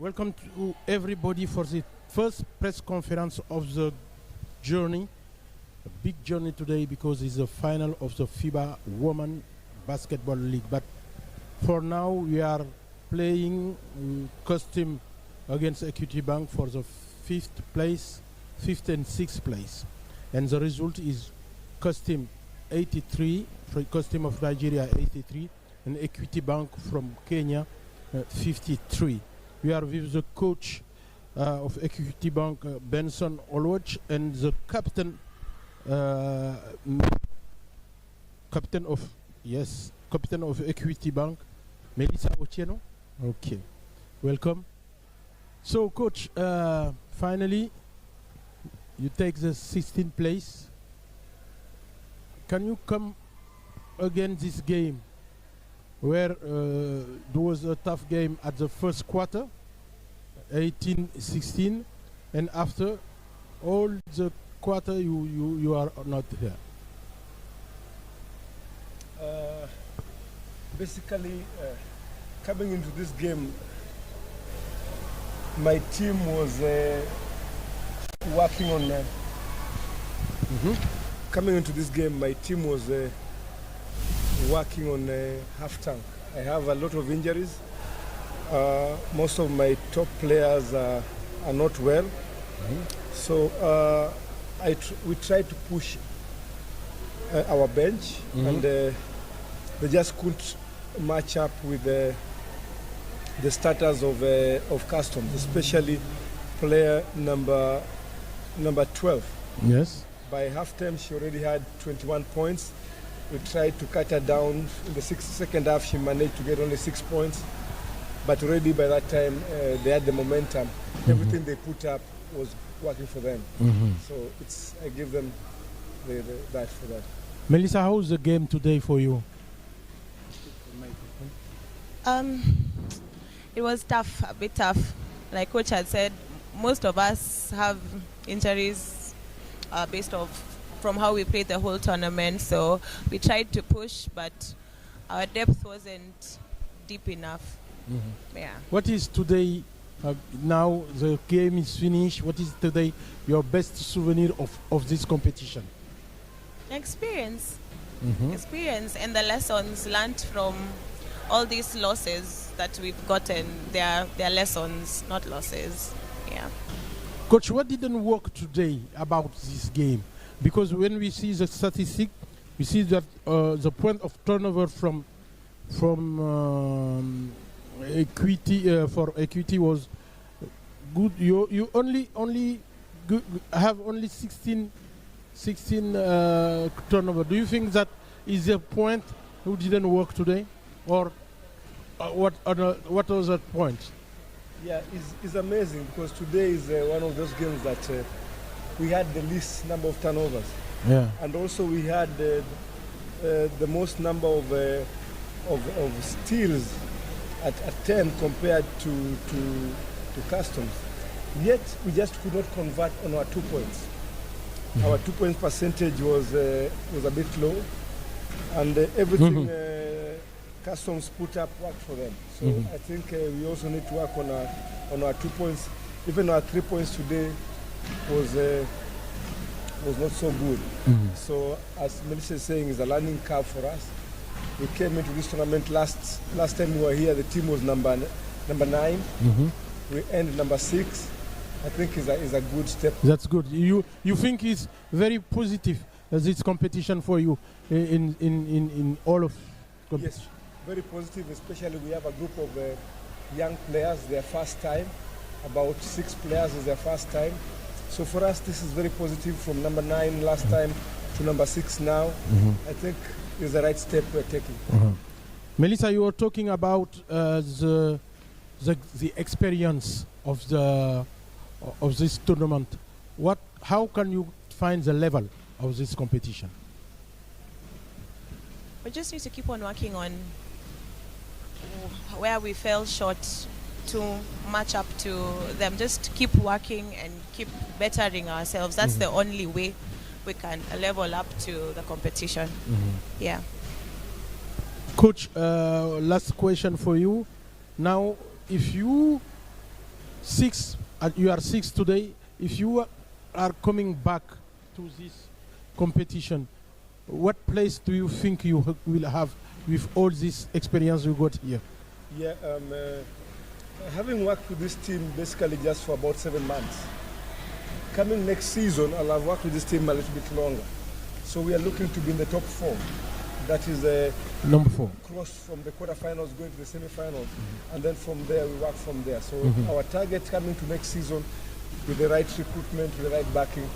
Welcome to everybody for the first press conference of the journey. A big journey today because it's the final of the FIBA Women Basketball League. But for now, we are playing custom against Equity Bank for the fifth and sixth place. And the result is custom 83, custom of Nigeria 83, and Equity Bank from Kenya 53. We are with the coach of Equity Bank, Benson Olwach, and the captain of Equity Bank, Melissa Otieno. Okay, welcome. So, coach, finally, you take the 16th place. Can you come again this game, where there was a tough game at the first quarter, 18-16, and after all the quarter you are not here? Basically, coming into this game, my team was working on. Coming into this game, my team was working on half tank. I have a lot of injuries. Most of my top players are not well. So we tried to push our bench, and they just couldn't match up with the starters of Customs, especially player number 12. Yes. By halftime, she already had 21 points. We tried to cut her down. In the second half, she managed to get only 6 points. But already by that time, they had the momentum. Everything they put up was working for them. So I give them that for that. Melissa, how was the game today for you? It was tough, a bit tough. Like Coach had said, most of us have injuries based from how we played the whole tournament. So we tried to push, but our depth wasn't deep enough. Yeah. What is today, now the game is finished, what is today your best souvenir of this competition? Experience. Experience and the lessons learned from all these losses that we've gotten. They're lessons, not losses. Yeah. Coach, what didn't work today about this game? Because when we see the statistic, we see that the point of turnover from Equity for Equity was good. You only have only 16 turnover. Do you think that is a point who didn't work today, or what was that point? Yeah, it's amazing because today is one of those games that we had the least number of turnovers. Yeah. And also we had the most number of steals at 10 compared to Customs. Yet we just could not convert on our 2 points. Our 2 points percentage was a bit low, and everything Customs put up worked for them. So I think we also need to work on our 2 points. Even our 3 points today was not so good. So as Melissa is saying, it's a learning curve for us. We came into this tournament last time we were here. The team was number 9. We ended number 6. I think is a good step. That's good. You think it's very positive this competition for you in all of competition? Yes, very positive. Especially we have a group of young players. Their first time. About 6 players is their first time. So for us, this is very positive. From number 9 last time to number 6 now. I think is the right step we're taking. Melissa, you were talking about the experience of this tournament. How can you find the level of this competition? We just need to keep on working on where we fell short to match up to them. Just keep working and keep bettering ourselves. That's the only way we can level up to the competition. Yeah. Coach, last question for you. Now, if you six, you are six today. If you are coming back to this competition, what place do you think you will have with all this experience you got here? Yeah, having worked with this team basically just for about 7 months, coming next season, I'll have worked with this team a little bit longer. So we are looking to be in the top 4. That is number 4. Cross from the quarterfinals going to the semifinals, and then from there we work from there. So our target coming to next season, with the right recruitment, with the right backing,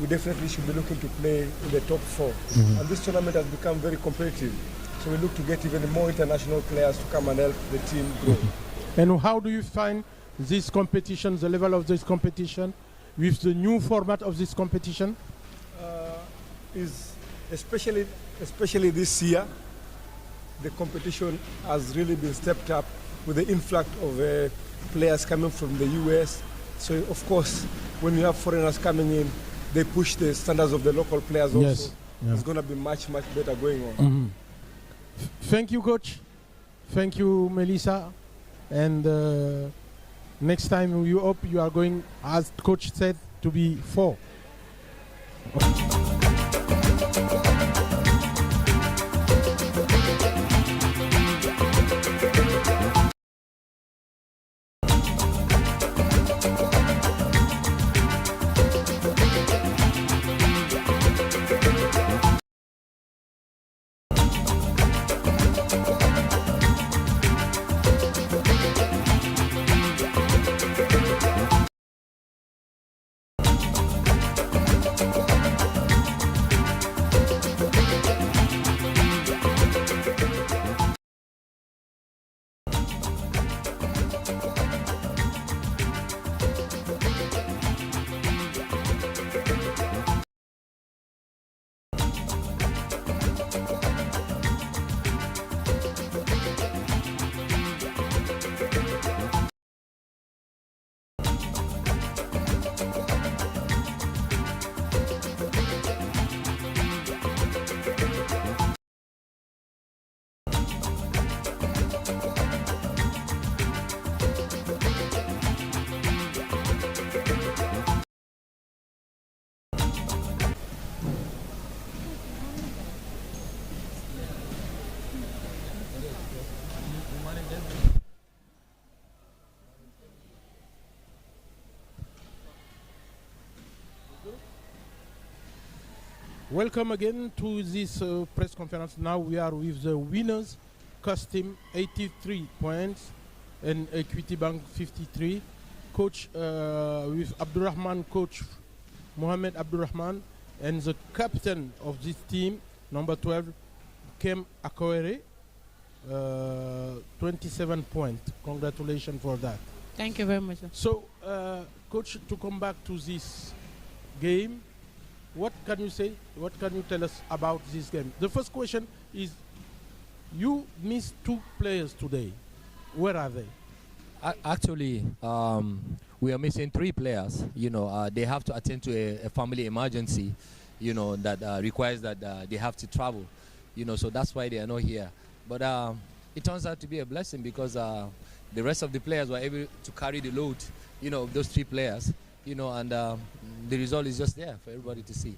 we definitely should be looking to play in the top 4. And this tournament has become very competitive. So we look to get even more international players to come and help the team grow. And how do you find this competition, the level of this competition, with the new format of this competition? Is especially this year, the competition has really been stepped up with the influx of players coming from the US. So of course, when you have foreigners coming in, they push the standards of the local players also. Yes. Yeah. It's going to be much better going on. Thank you, Coach. Thank you, Melissa. And next time you hope you are going, as Coach said, to be 4. Welcome again to this press conference. Now we are with the winners. Custom 83 points and Equity Bank 53. Coach with Abdurrahman, Coach Mohamed Abdurrahman, and the captain of this team, number 12, Kem Akoere, 27 points. Congratulations for that. Thank you very much. So, Coach, to come back to this game, what can you say? What can you tell us about this game? The first question is, you missed 2 players today. Where are they? Actually, we are missing 3 players. You know, they have to attend to a family emergency, you know, that requires that they have to travel. You know, so that's why they are not here. But it turns out to be a blessing because the rest of the players were able to carry the load, you know, of those 3 players. You know, and the result is just there for everybody to see.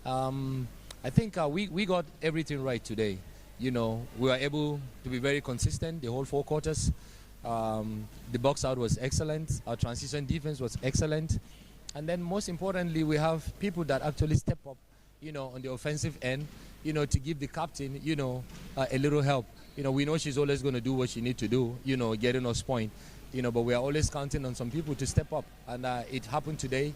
I think we got everything right today. You know, we were able to be very consistent the whole 4 quarters. The box out was excellent. Our transition defense was excellent. And then most importantly, we have people that actually step up, you know, on the offensive end, you know, to give the captain, you know, a little help. You know, we know she's always going to do what she needs to do, you know, getting us point. You know, but we are always counting on some people to step up. And it happened today.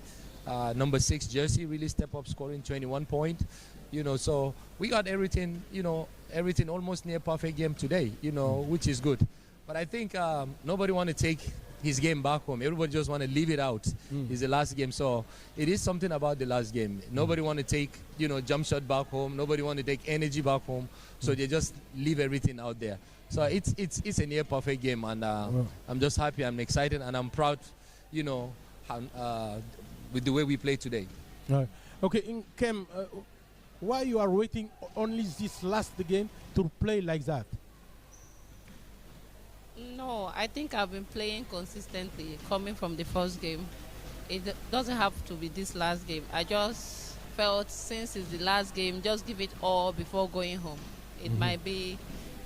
Number 6 jersey really stepped up, scoring 21 points. You know, so we got everything, you know, everything almost near perfect game today, you know, which is good. But I think nobody want to take his game back home. Everybody just want to leave it out. It's the last game. So it is something about the last game. Nobody want to take, you know, jump shot back home. Nobody want to take energy back home. So they just leave everything out there. So it's a near perfect game, and I'm just happy, I'm excited, and I'm proud, you know, with the way we play today. Right. Okay, in Kem, why you are waiting only this last game to play like that? No, I think I've been playing consistently coming from the first game. Doesn't have to be this last game. I just felt since it's the last game, just give it all before going home. It might be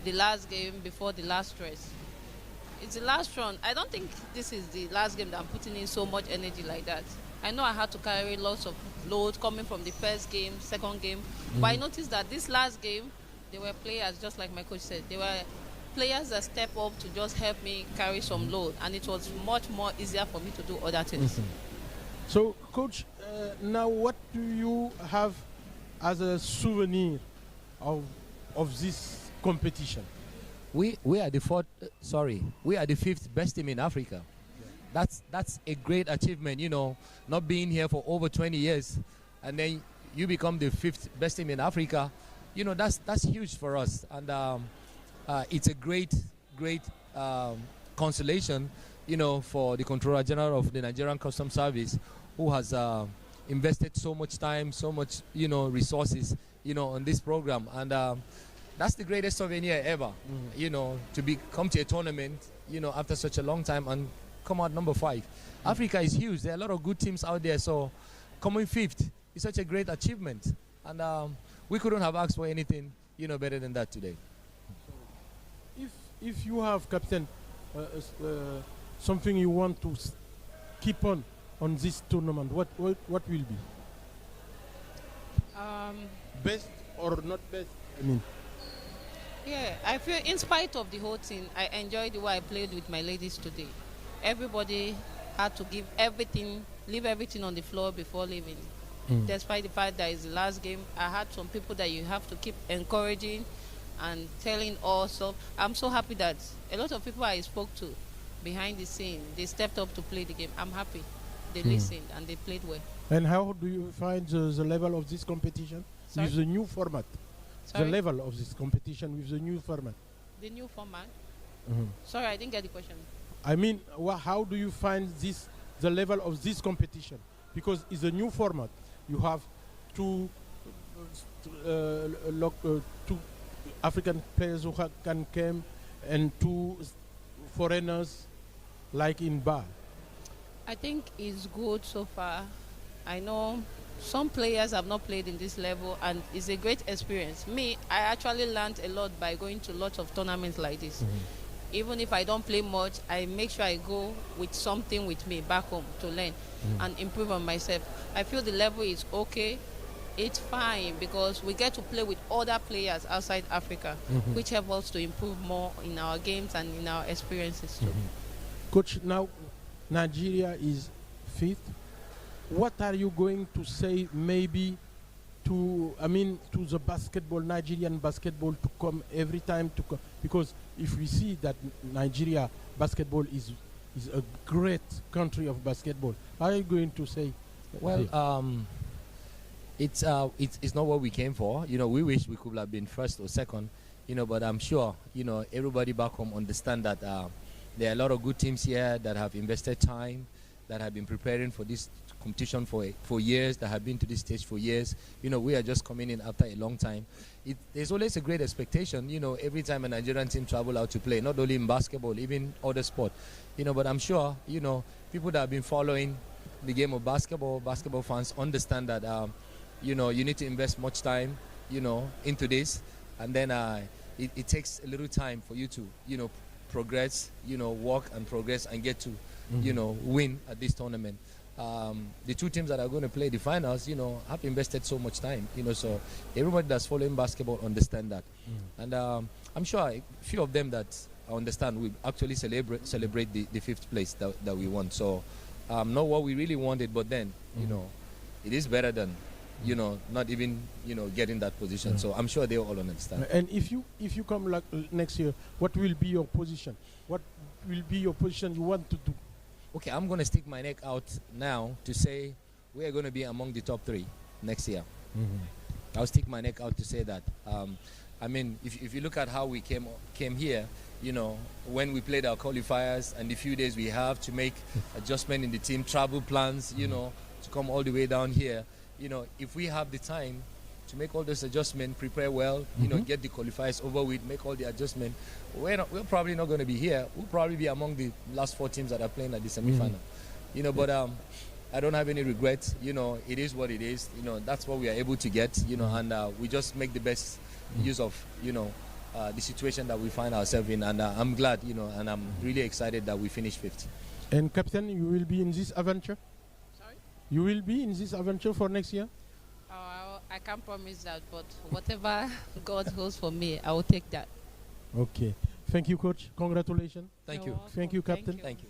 the last game before the last stress. It's the last run. I don't think this is the last game that I'm putting in so much energy like that. I know I had to carry lots of load coming from the first game, second game, but I noticed that this last game, there were players, just like my coach said, there were players that step up to just help me carry some load, and it was much more easier for me to do other things. So, Coach, now what do you have as a souvenir of this competition? We are the we are the 5th best team in Africa. That's a great achievement, not being here for over 20 years, and then you become the 5th best team in Africa. That's huge for us, and it's a great consolation, for the Controller General of the Nigerian Customs Service, who has invested so much time, so much, resources, on this program. And that's the greatest souvenir ever, to come to a tournament, after such a long time and come out number 5. Africa is huge. There are a lot of good teams out there. So coming 5th is such a great achievement. And we couldn't have asked for anything, better than that today. If you have, Captain, something you want to keep on this tournament, what will be? Best or not best? I mean. Yeah, I feel in spite of the whole thing, I enjoyed the way I played with my ladies today. Everybody had to give everything, leave everything on the floor before leaving. Despite the fact that it's the last game, I had some people that you have to keep encouraging and telling also. I'm so happy that a lot of people I spoke to behind the scene, they stepped up to play the game. I'm happy. They listened and they played well. And how do you find the level of this competition? Sorry? With the new format? Sorry? The level of this competition with the new format? The new format? Sorry, I didn't get the question. I mean, how do you find the level of this competition? Because it's a new format. You have two African players who can come and 2 foreigners, like in Bar. I think it's good so far. I know some players have not played in this level, and it's a great experience. Me, I actually learned a lot by going to lots of tournaments like this. Even if I don't play much, I make sure I go with something with me back home to learn and improve on myself. I feel the level is okay. It's fine because we get to play with other players outside Africa, which helps us to improve more in our games and in our experiences too. Coach, now Nigeria is 5th. What are you going to say maybe to the basketball, Nigerian basketball, to come every time to come? Because if we see that Nigeria basketball is a great country of basketball, are you going to say? Well, it's not what we came for. We wish we could have been 1st or 2nd, but I'm sure, everybody back home understand that there are a lot of good teams here that have invested time, that have been preparing for this competition for years, that have been to this stage for years. We are just coming in after a long time. There's always a great expectation, every time a Nigerian team travel out to play, not only in basketball, even other sport. But I'm sure, people that have been following the game of basketball fans understand that, you need to invest much time, into this. And then it takes a little time for you to, progress, work and progress and get to, win at this tournament. The 2 teams that are going to play the finals, have invested so much time, so everybody that's following basketball understand that. And I'm sure a few of them that understand will actually celebrate the 5th place that we won. So not what we really wanted, but then, it is better than, not even, getting that position. So I'm sure they all understand. And if you come next year, what will be your position? What will be your position you want to do? Okay, I'm going to stick my neck out now to say we are going to be among the top 3 next year. I'll stick my neck out to say that. If you look at how we came here, when we played our qualifiers and the few days we have to make adjustment in the team, travel plans, to come all the way down here, if we have the time to make all those adjustments, prepare well, you know, get the qualifiers over with, make all the adjustments. We're probably not going to be here. We'll probably be among the last 4 teams that are playing at the semi-final. You know, but I don't have any regrets. You know, it is what it is. You know, that's what we are able to get. You know, and we just make the best use of, you know, the situation that we find ourselves in. And I'm glad, you know, and I'm really excited that we finished fifth. And Captain, you will be in this adventure? Sorry? You will be in this adventure for next year? I can't promise that, but whatever God holds for me, I will take that. Okay. Thank you, Coach. Congratulations. Thank You're you. welcome. Thank you, Captain. Thank you. Thank you.